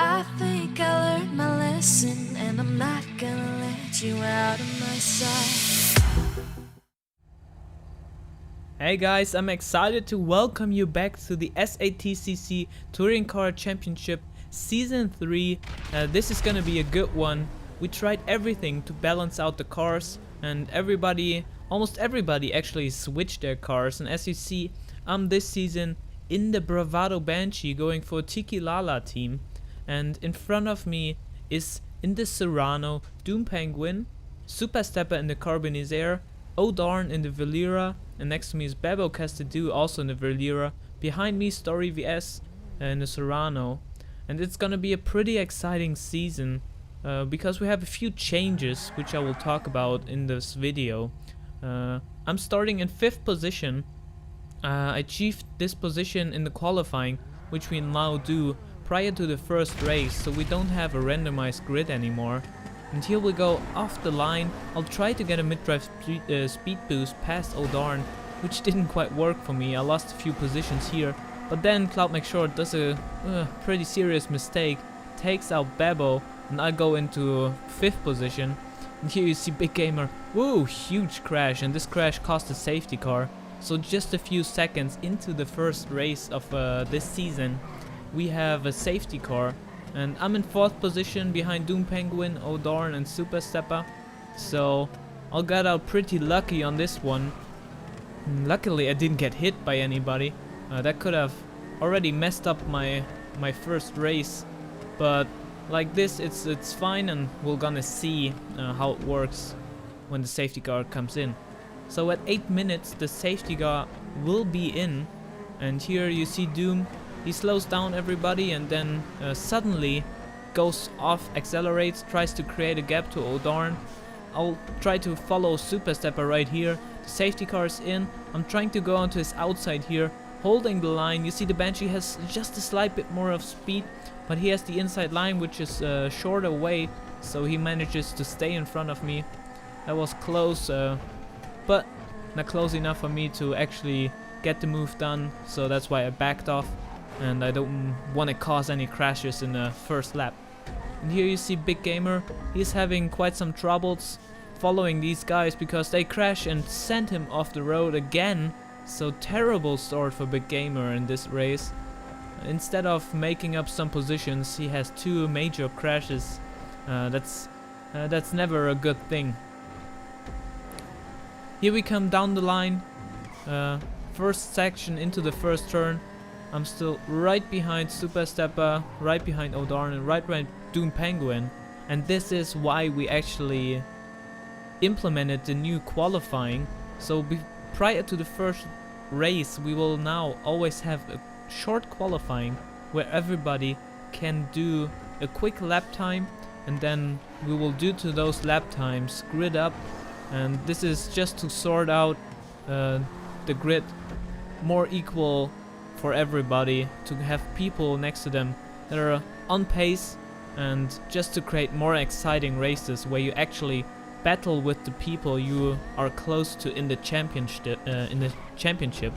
I think I learned my lesson, and I'm not gonna let you out of my sight. Hey guys, I'm excited to welcome you back to the SATCC Touring Car Championship Season 3. This is gonna be a good one. We tried everything to balance out the cars, and almost everybody actually switched their cars. And as you see, I'm this season in the Bravado Banshee going for a Tiki Lala team. And in front of me is in the Serrano, Doom Penguin, Super Stepper in the Carbonizaire, O'Darn in the Velira, and next to me is Bebo Castidou also in the Velira. Behind me Story VS in the Serrano. And it's gonna be a pretty exciting season because we have a few changes which I will talk about in this video. I'm starting in 5th position. I achieved this position in the qualifying, which we now do prior to the first race, so we don't have a randomized grid anymore. And here we go off the line. I'll try to get a mid-drive speed boost past O'Darn, which didn't quite work for me. I lost a few positions here, but then Cloud McShort does a pretty serious mistake, takes out Bebo, and I go into 5th position. And here you see Big Gamer, whoa, huge crash, and this crash cost a safety car. So just a few seconds into the first race of this season, we have a safety car. And I'm in 4th position behind Doom Penguin, O'Darn and Super Stepper. So I got out pretty lucky on this one. Luckily I didn't get hit by anybody. That could have already messed up my first race. But like this it's fine, and we're gonna see how it works when the safety car comes in. So at 8 minutes the safety car will be in. And here you see Doom. He slows down everybody and then suddenly goes off, accelerates, tries to create a gap to O'Darn. I'll try to follow Super Stepper right here. The safety car is in. I'm trying to go onto his outside here, holding the line. You see the Banshee has just a slight bit more of speed, but he has the inside line, which is shorter away, so he manages to stay in front of me. That was close, but not close enough for me to actually get the move done, so that's why I backed off. And I don't want to cause any crashes in the first lap. And here you see Big Gamer. He's having quite some troubles following these guys because they crash and send him off the road again. So terrible start for Big Gamer in this race. Instead of making up some positions, he has 2 major crashes. That's never a good thing. Here we come down the line. First section into the first turn. I'm still right behind Super Stepper, right behind O'Darn, and right behind Doom Penguin. And this is why we actually implemented the new qualifying. So prior to the first race, we will now always have a short qualifying where everybody can do a quick lap time, and then we will do to those lap times grid up. And this is just to sort out the grid more equal for everybody, to have people next to them that are on pace, and just to create more exciting races where you actually battle with the people you are close to in the championship,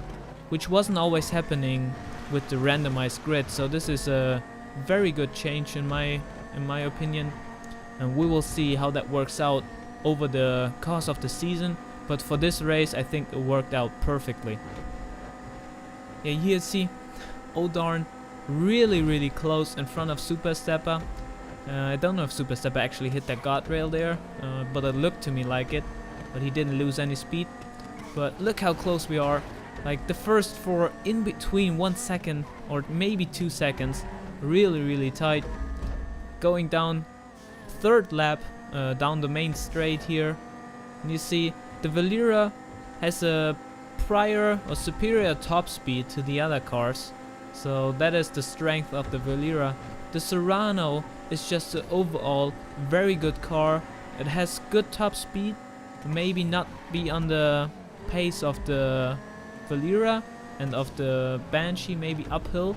which wasn't always happening with the randomized grid. So this is a very good change in my opinion, and we will see how that works out over the course of the season. But for this race I think it worked out perfectly. Yeah, here you see O'Darn really close in front of Super Stepper. I don't know if Super Stepper actually hit that guardrail there, but it looked to me like it. But he didn't lose any speed. But look how close we are. Like the first 4 in between 1 second or maybe 2 seconds. Really tight. Going down 3rd lap down the main straight here. And you see the Velira has a prior or superior top speed to the other cars, so that is the strength of the Velira. The Serrano is just an overall very good car. It has good top speed, maybe not be on the pace of the Velira and of the Banshee, maybe uphill,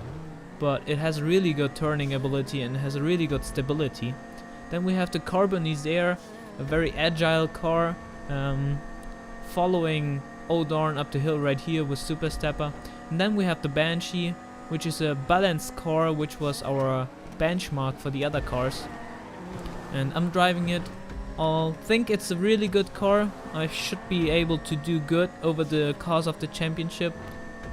but it has really good turning ability and has a really good stability. Then we have the Carbonizaire, a very agile car, following O'Darn up the hill right here with Super Stepper. And then we have the Banshee, which is a balanced car, which was our benchmark for the other cars. And I'm driving it. I think it's a really good car. I should be able to do good over the course of the championship.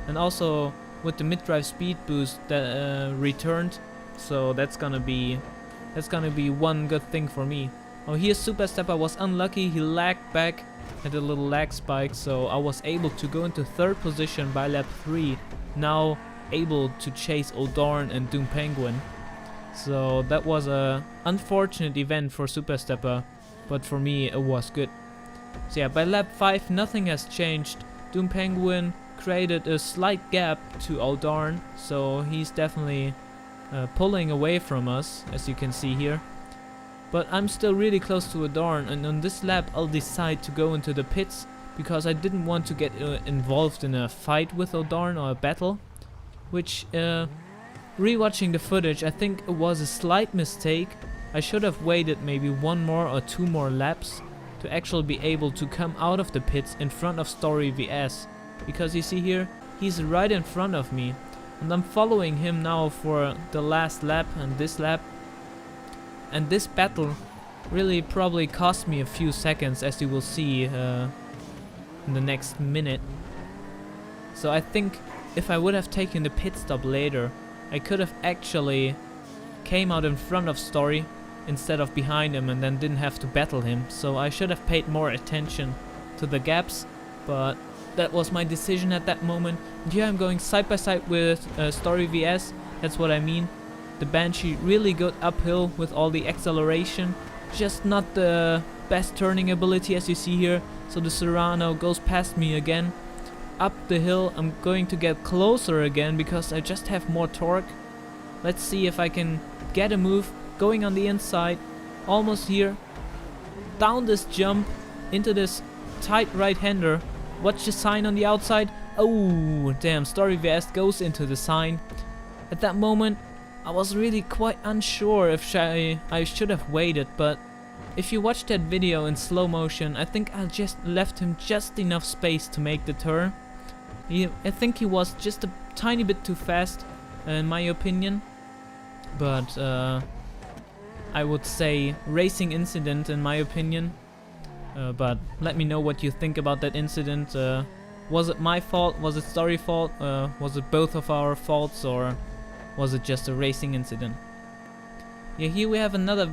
And also with the mid-drive speed boost that returned. So that's gonna be one good thing for me. Oh, here Super Stepper was unlucky. He lagged back, had a little lag spike, so I was able to go into 3rd position by lap 3. Now able to chase O'Darn and Doom Penguin. So that was a unfortunate event for Super Stepper, but for me it was good. So yeah, by lap 5 nothing has changed. Doom Penguin created a slight gap to O'Darn, so he's definitely pulling away from us, as you can see here. But I'm still really close to O'Darn, and on this lap I'll decide to go into the pits because I didn't want to get involved in a fight with O'Darn or a battle. Which, rewatching the footage, I think it was a slight mistake. I should have waited maybe 1 more or 2 more laps to actually be able to come out of the pits in front of Story VS. Because you see here, he's right in front of me. And I'm following him now for the last lap and this lap. And this battle really probably cost me a few seconds, as you will see in the next minute. So I think if I would have taken the pit stop later, I could have actually came out in front of Story instead of behind him and then didn't have to battle him. So I should have paid more attention to the gaps, but that was my decision at that moment. And here I'm going side by side with Story VS, that's what I mean. The Banshee really good uphill with all the acceleration, just not the best turning ability as you see here. So the Serrano goes past me again. Up the hill, I'm going to get closer again because I just have more torque. Let's see if I can get a move. Going on the inside, almost here. Down this jump into this tight right-hander. Watch the sign on the outside. Oh, damn, Story VS goes into the sign. At that moment, I was really quite unsure if I should have waited, but if you watch that video in slow motion, I think I just left him just enough space to make the turn. I think he was just a tiny bit too fast, in my opinion. But I would say racing incident in my opinion. But let me know what you think about that incident. Was it my fault? Was it Story fault? Was it both of our faults, or was it just a racing incident? Yeah, here we have another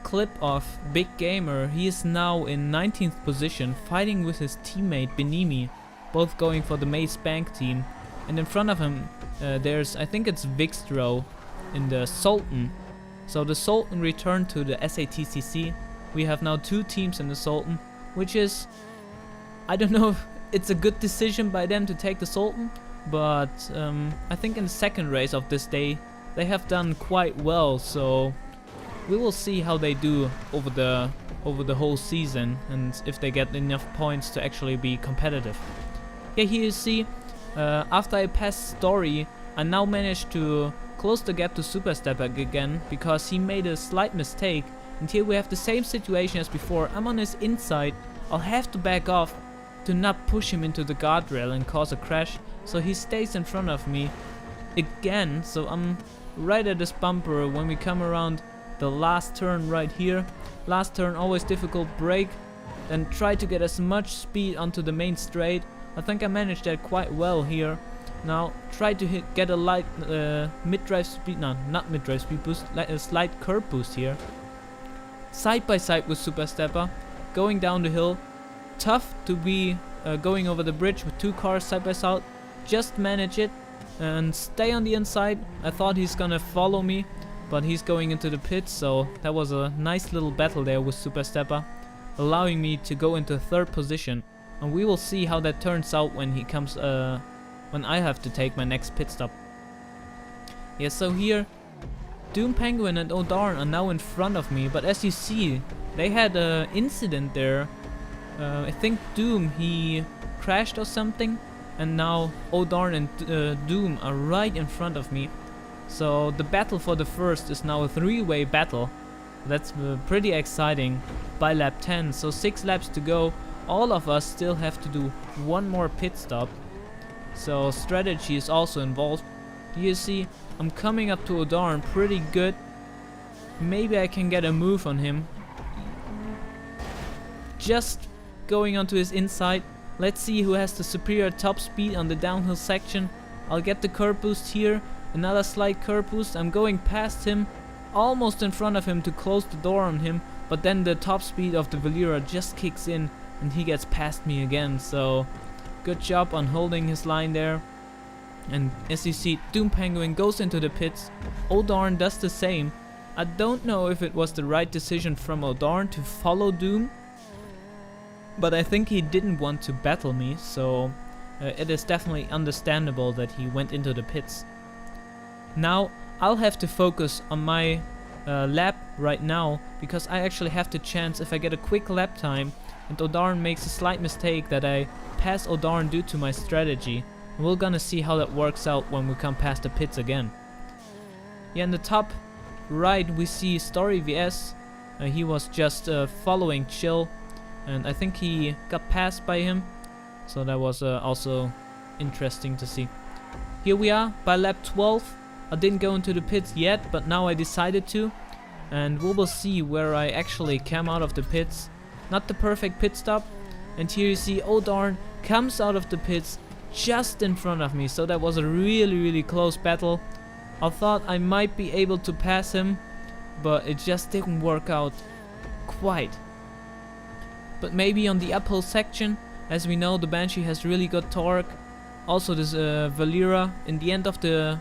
clip of Big Gamer. He is now in 19th position, fighting with his teammate Benimi, both going for the Maze Bank team. And in front of him there's, I think it's Vixtro in the Sultan. So the Sultan returned to the SATCC. We have now 2 teams in the Sultan, which is, I don't know if it's a good decision by them to take the Sultan, but I think in the second race of this day they have done quite well, so we will see how they do over the whole season and if they get enough points to actually be competitive. Yeah, here you see, after I passed Story, I now managed to close the gap to Super Stepper again because he made a slight mistake. And here we have the same situation as before. I'm on his inside. I'll have to back off to not push him into the guardrail and cause a crash. So he stays in front of me again. So I'm right at this bumper when we come around the last turn right here. Last turn, always difficult. Brake, then try to get as much speed onto the main straight. I think I managed that quite well here. Now try to get a light mid-drive speed, no, not mid-drive speed boost, like a slight curb boost here. Side by side with Super Stepper, going down the hill. Tough to be going over the bridge with 2 cars side by side. Just manage it and stay on the inside. I thought he's gonna follow me, but he's going into the pits, so that was a nice little battle there with Super Stepper, allowing me to go into 3rd position. And we will see how that turns out when he comes, when I have to take my next pit stop. Yeah, so here Doom Penguin and O'Darn are now in front of me, but as you see, they had an incident there. I think Doom, he crashed or something, and now O'Darn and Doom are right in front of me. So the battle for the first is now a 3-way battle. That's pretty exciting by lap 10, so 6 laps to go. All of us still have to do 1 more pit stop. So strategy is also involved. You see, I'm coming up to Odarn pretty good. Maybe I can get a move on him. Just going onto his inside. Let's see who has the superior top speed on the downhill section. I'll get the curb boost here. Another slight curb boost. I'm going past him, almost in front of him to close the door on him. But then the top speed of the Valera just kicks in and he gets past me again. So good job on holding his line there. And as you see, Doom Penguin goes into the pits. Odarn does the same. I don't know if it was the right decision from Odarn to follow Doom, but I think he didn't want to battle me, so it is definitely understandable that he went into the pits. Now I'll have to focus on my lap right now, because I actually have the chance, if I get a quick lap time and Odarn makes a slight mistake, that I pass Odarn due to my strategy. And we're gonna see how that works out when we come past the pits again. Yeah, in the top right we see Story VS. He was just following Chill, and I think he got passed by him, so that was also interesting to see. Here we are by lap 12. I didn't go into the pits yet, but now I decided to, and we will see where I actually came out of the pits. Not the perfect pit stop, and here you see Odarn comes out of the pits just in front of me, so that was a really close battle. I thought I might be able to pass him, but it just didn't work out quite. But maybe on the uphill section, as we know the Banshee has really good torque. Also this Valera, in the end of the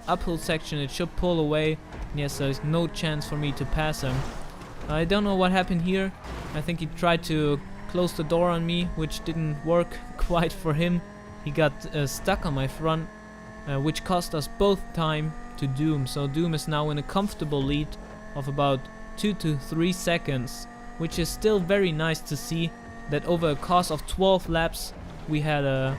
uphill section it should pull away. Yes, there's no chance for me to pass him. I don't know what happened here. I think he tried to close the door on me, which didn't work quite for him. He got stuck on my front, which cost us both time to Doom. So Doom is now in a comfortable lead of about 2 to 3 seconds, which is still very nice to see that over a course of 12 laps we had a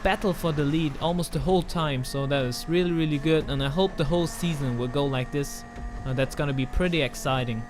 battle for the lead almost the whole time. So that is really good, and I hope the whole season will go like this. That's gonna be pretty exciting.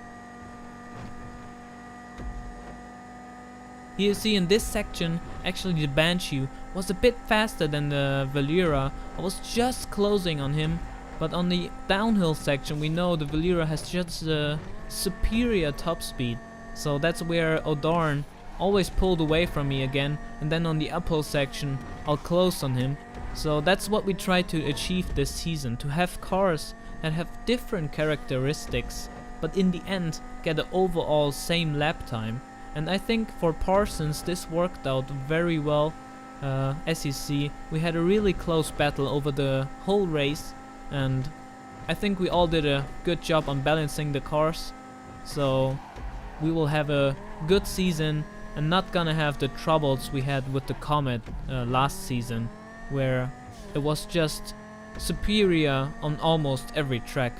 Here you see in this section, actually the Banshee was a bit faster than the Valera. I was just closing on him, but on the downhill section we know the Valera has just a superior top speed. So that's where Odarn always pulled away from me again, and then on the uphill section I'll close on him. So that's what we try to achieve this season, to have cars that have different characteristics, but in the end get the overall same lap time. And I think for Parsons this worked out very well. As you see, we had a really close battle over the whole race, and I think we all did a good job on balancing the cars. So we will have a good season and not gonna have the troubles we had with the Comet last season, where it was just superior on almost every track.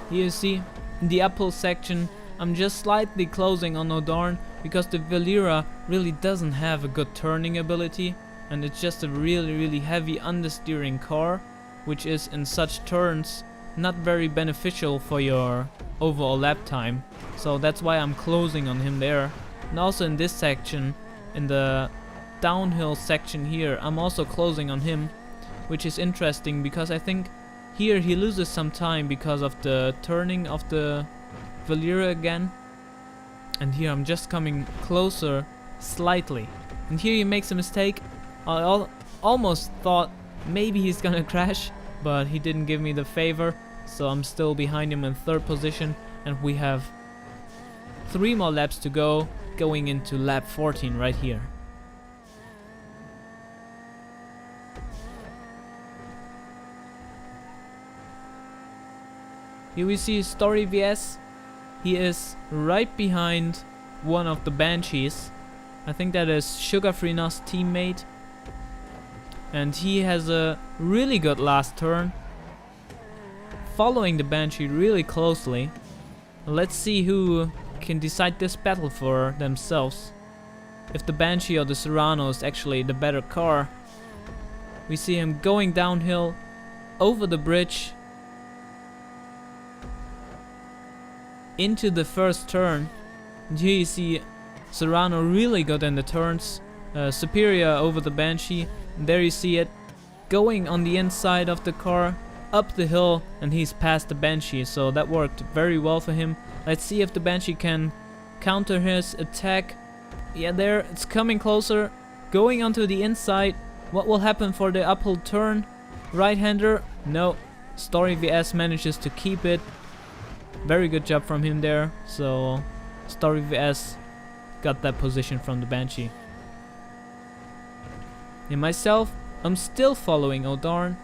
Here you see, in the uphill section, I'm just slightly closing on Odarn because the Valera really doesn't have a good turning ability, and it's just a really heavy understeering car, which is in such turns not very beneficial for your overall lap time. So that's why I'm closing on him there. And also in this section, in the downhill section here, I'm also closing on him, which is interesting because I think here he loses some time because of the turning of the Valera again. And here I'm just coming closer slightly. And here he makes a mistake. I almost thought maybe he's gonna crash, but he didn't give me the favor. So I'm still behind him in 3rd position, and we have 3 more laps to go, going into lap 14 right here. Here we see Story VS. He is right behind one of the Banshees. I think that is Sugar Free Nos' teammate. And he has a really good last turn, following the Banshee really closely. Let's see who can decide this battle for themselves. If the Banshee or the Serrano is actually the better car. We see him going downhill over the bridge into the first turn. And here you see Serrano really good in the turns. Superior over the Banshee. And there you see it going on the inside of the car, up the hill, and he's past the Banshee. So that worked very well for him. Let's see if the Banshee can counter his attack. Yeah, there, it's coming closer. Going onto the inside. What will happen for the uphill turn? Right-hander? No. Story VS manages to keep it. Very good job from him there. So Story VS got that position from the Banshee. And myself, I'm still following O'Darn.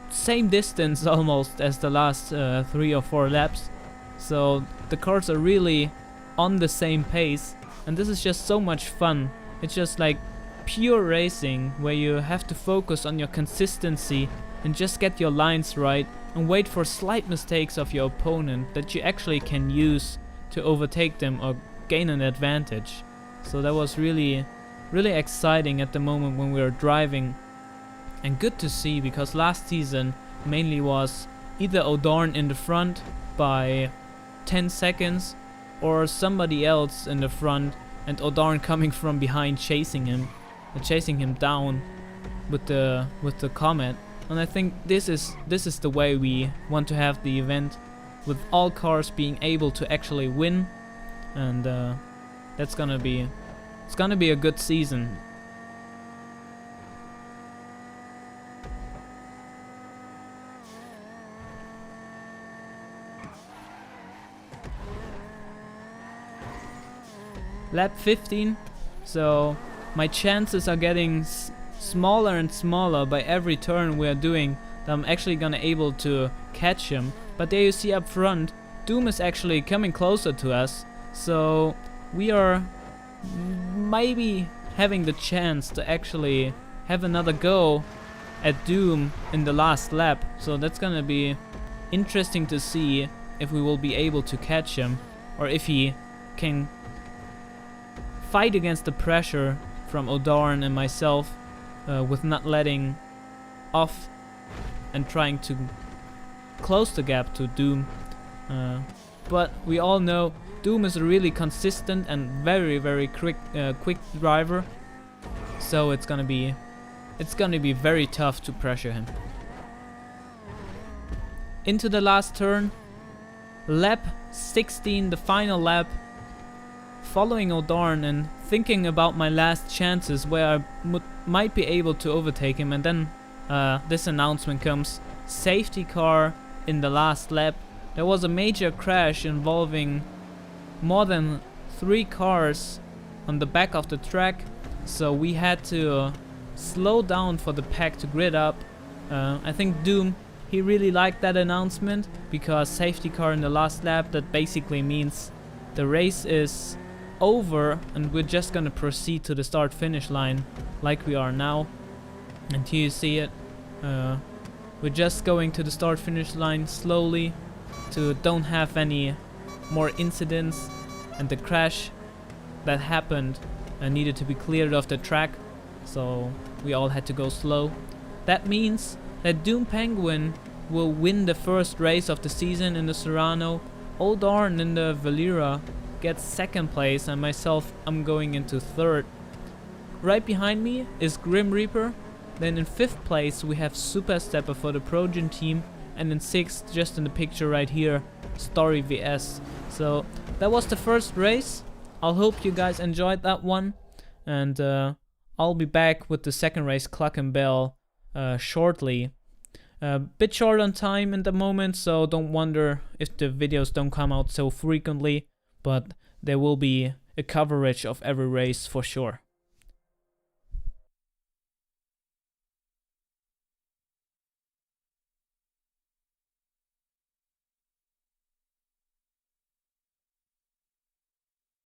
Same distance almost as the last 3 or 4 laps. So the cars are really on the same pace. And this is just so much fun. It's just like pure racing where you have to focus on your consistency and just get your lines right and wait for slight mistakes of your opponent that you actually can use to overtake them or gain an advantage. So that was really exciting at the moment when we were driving, and good to see, because last season mainly was either O'Darn in the front by 10 seconds or somebody else in the front and O'Darn coming from behind chasing him down with the Comet. And I think this is the way we want to have the event, with all cars being able to actually win, and it's gonna be a good season. Lap 15, so my chances are getting smaller and smaller by every turn we are doing, that I'm actually gonna able to catch him. But there you see up front, Doom is actually coming closer to us, so we are maybe having the chance to actually have another go at Doom in the last lap. So that's gonna be interesting to see if we will be able to catch him, or if he can fight against the pressure from O'Darn and myself with not letting off and trying to close the gap to Doom. But we all know Doom is a really consistent and very quick driver, so it's gonna be very tough to pressure him. Into the last turn, lap 16, the final lap. Following O'Darn and thinking about my last chances where I might be able to overtake him, and then this announcement comes: safety car in the last lap. There was a major crash involving more than 3 cars on the back of the track, so we had to slow down for the pack to grid up. I think Doom, he really liked that announcement, because safety car in the last lap, that basically means the race is over and we're just gonna proceed to the start finish line like we are now. And here you see it, we're just going to the start finish line slowly to don't have any more incidents, and the crash that happened needed to be cleared off the track, so we all had to go slow. That means that Doom Penguin will win the first race of the season in the Serrano. O'Darn in the Valera gets second place, and myself, I'm going into third. Right behind me is Grim Reaper. Then in 5th place we have Super Stepper for the Progen team, and in 6th, just in the picture right here, Story VS. So that was the first race. I hope you guys enjoyed that one, and I'll be back with the second race, Clock and Bell, shortly. Bit short on time at the moment, so don't wonder if the videos don't come out so frequently, but there will be a coverage of every race for sure.